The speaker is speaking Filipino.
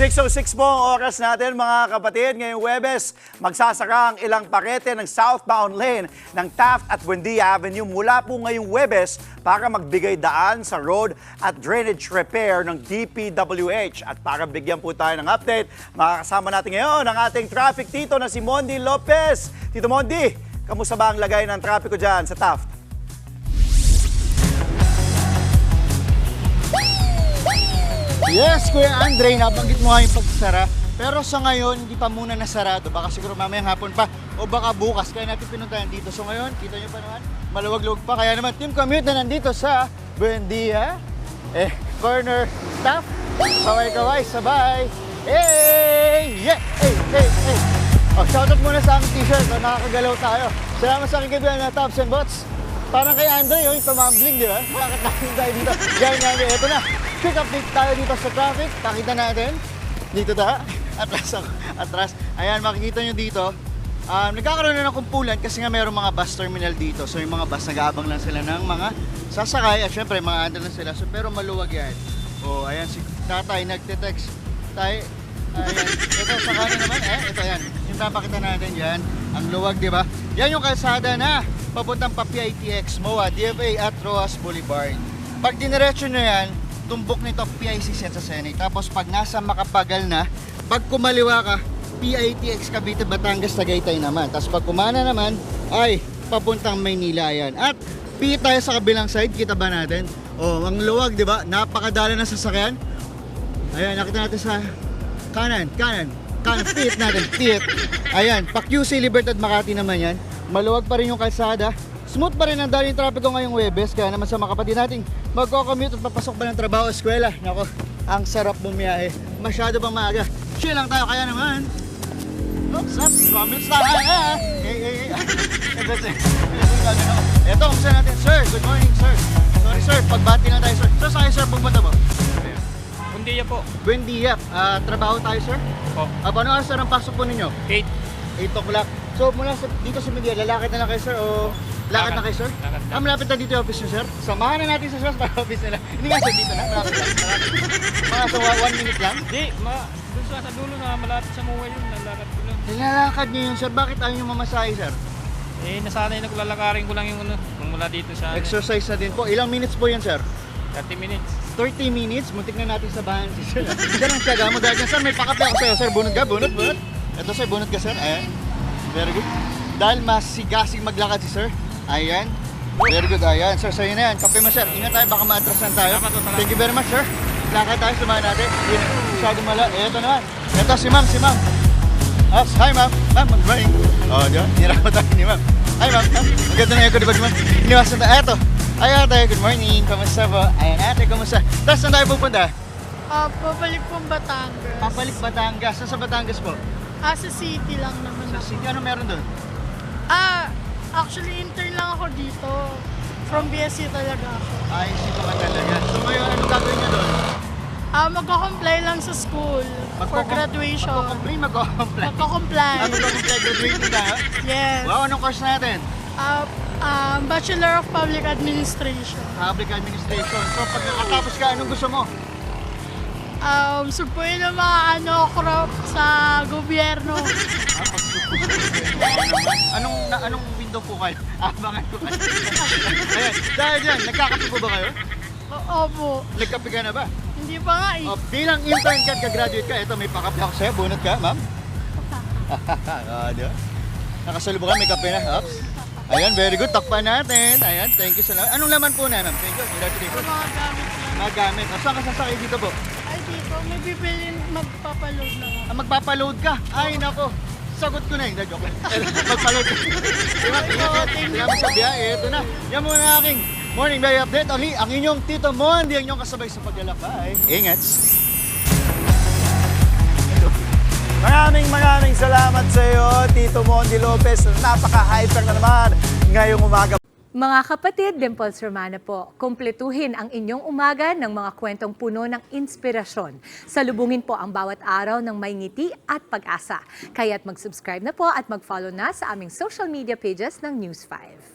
6:06 po ang oras natin mga kapatid. Ngayong Huwebes, magsasara ang ilang parete ng southbound lane ng Taft at Buendia Avenue mula po ngayong Huwebes para magbigay daan sa road at drainage repair ng DPWH. At para bigyan po tayo ng update, makakasama natin ngayon ang ating traffic tito na si Mondi Lopez. Tito Mondi, kamusta ba ang lagay ng trapiko dyan sa Taft? Yes, Kuya Andre, nabanggit mo nga yung pagsara. Pero sa ngayon, hindi pa muna nasarado. Baka siguro mamayang hapon pa o baka bukas. Kaya natin pinuntahan dito. So ngayon, kita nyo pa naman, maluwag-luwag pa. Kaya naman, Team Commute na nandito sa Buendia. Corner staff. Kaway-kaway, sabay. Hey! Yeah! Hey! Hey! Hey! Oh, shoutout muna sa aking t-shirt. Oh, nakakagalaw tayo. Salamat sa aking kaibigan na Tops and Bots. Parang kay Andre, yung tumambling, di ba? Bakit natin tayo dito? Ganyan, ito na. Quick update tayo dito sa traffic. Pakita natin. Dito tayo. Atras. Ayan, makikita nyo dito. Nagkakaroon na ng kumpulan kasi nga mayroong mga bus terminal dito. So yung mga bus, nag-aabang lang sila ng mga sasakay. At syempre, mga andal lang sila. So, pero maluwag yan. O, ayan, si tatay nagte-text. Ayan. Ito, sa kanin naman. Ito yan. Yung papakita natin dyan. Ang luwag, di ba? Yan yung kalsada na papuntang pa PITX, MOA, DFA at Rojas Boulevard. Pag diniretso nyo yan, tumbok nito PICC sa Senate. Tapos pag nasa Makapagal na, pag kumaliwa ka, PITX Cavite, Batangas, Tagaytay naman. Tapos pag kumana naman, ay papuntang Maynila yan. At pihit tayo sa kabilang side, kita ba natin? Oh, ang luwag, di ba? Napakadala ng sasakyan. Ayan, nakita natin sa kanan, pihit natin, pihit. Ayan, pa QC Libertad Makati naman yan. Maluwag pa rin yung kalsada. Smooth pa rin ang dali yung trapiko ngayong Huwebes. Kaya naman sa mga kapatid natin, magko-commute at papasok pa ng trabaho, eskwela. Nako, ang sarap bumiyahe. Masyado pang maaga. Chill lang tayo, kaya naman. Oops, 2 minutes tayo. Hey. Ito, kumusta natin, sir? Good morning, sir. Sorry, sir. Pagbati lang tayo, sir. So, saan sir pupunta mo? Buendia po. Buendia. Trabaho tayo, sir? Po. Paano oras, sir, ang pasok po ninyo? 8. 8 o'clock. So mula dito sa Buendia, lalakad na lang kayo, sir, o lakad na kayo, sir? Lakad na. Malapit na dito yung office nyo, sir. Samahan na natin sa sir para office nila. Hindi nga, sir, dito na. Malapit lang. Mga sa 1 minute lang. Di, doon sa dulo na malapit sa MOA yun, lalakad ko lang. Nilalakad nyo yun, sir. Bakit ayaw nyo mamasahe, sir? Nasanay na lalakarin ko lang yung kung mula dito sa Exercise na din po. Ilang minutes po yan, sir? 30 minutes. 30 minutes. Muntik na natin sabahan si sir. Diyan ang tiyaga mo. Dahil dyan, sir, may pakape ako sa'yo, sir. Bunot ka, bunot. Ito, sir, bunot ka, sir. Ayan. Very good. Dahil masigasig maglakad si sir. Ayan. Very good. Ayan. Sir, sa'yo na yan. Kape mo, sir. Ingat tayo. Baka ma-atrasan tayo. Thank you very much, sir. Lakad tayo. Sumahan natin. Masyadong mala. Ito naman. Ito si ma'am. Hi, ma'am. Ma'am, good morning. Oh, diyan. Nirama tayo ni ma'am. Hi, ma'am. Ang ganda na echo, di ba, ma'am? Iniwasan tayo. Eto. Ay, ate. Good morning. Kamusta po? Ayan, ate. Kamusta? Tapos saan tayo pupunta? Pabalik pong Batangas. Papalik Batangas. Saan sa Batangas po? Sa city lang naman Sa ako. city. Ano meron doon? Actually intern lang ako dito. From BSc talaga ako. Ay, sito ka talaga. So ngayon, anong gagawin niyo doon? Magko-comply lang sa school for graduation. Magko-comply. Magko-comply. Magko-comply, graduating ka? Yes. Wow, anong course natin? Bachelor of Public Administration. Public Administration. So pag nakatapos ka, anong gusto mo? Supuin ng mga crop sa gobyerno. Anong window po kayo? Abangan ko kayo. Ayan, dahil yan, nagkakape po ba kayo? Opo. Nagkape ka na ba? Hindi pa nga eh. Bilang intern ka, ka-graduate ka, ito may pakape ako sa'yo. Bunot ka, ma'am. Diba? Nakasalubong ka, may kape na. Oops. Ayan, very good. Takpan natin. Ayan, thank you so much. Anong laman po na, ma'am? Thank you. Congratulations. Mga gamit lang. Mga gamit. Saan ka sasakay dito po? Ay, dito. May bibilin magpapaload lang ako. Magpapaload ka? Ay, nako. Sagot ko na yun. Joke lang. Magpaload ka. Salamat sa biyahe. Ito na. Yan muna aking morning day update. Ang inyong Tito Mondi, ang inyong kasabay sa paglalakbay. Ingat. Maraming salamat sa iyo, Tito Mondi Lopez. Napaka-hyper na naman ngayong umaga. Mga kapatid, Dimples Romana po, kumpletuhin ang inyong umaga ng mga kwentong puno ng inspirasyon. Salubungin po ang bawat araw ng may ngiti at pag-asa. Kaya't mag-subscribe na po at mag-follow na sa aming social media pages ng News 5.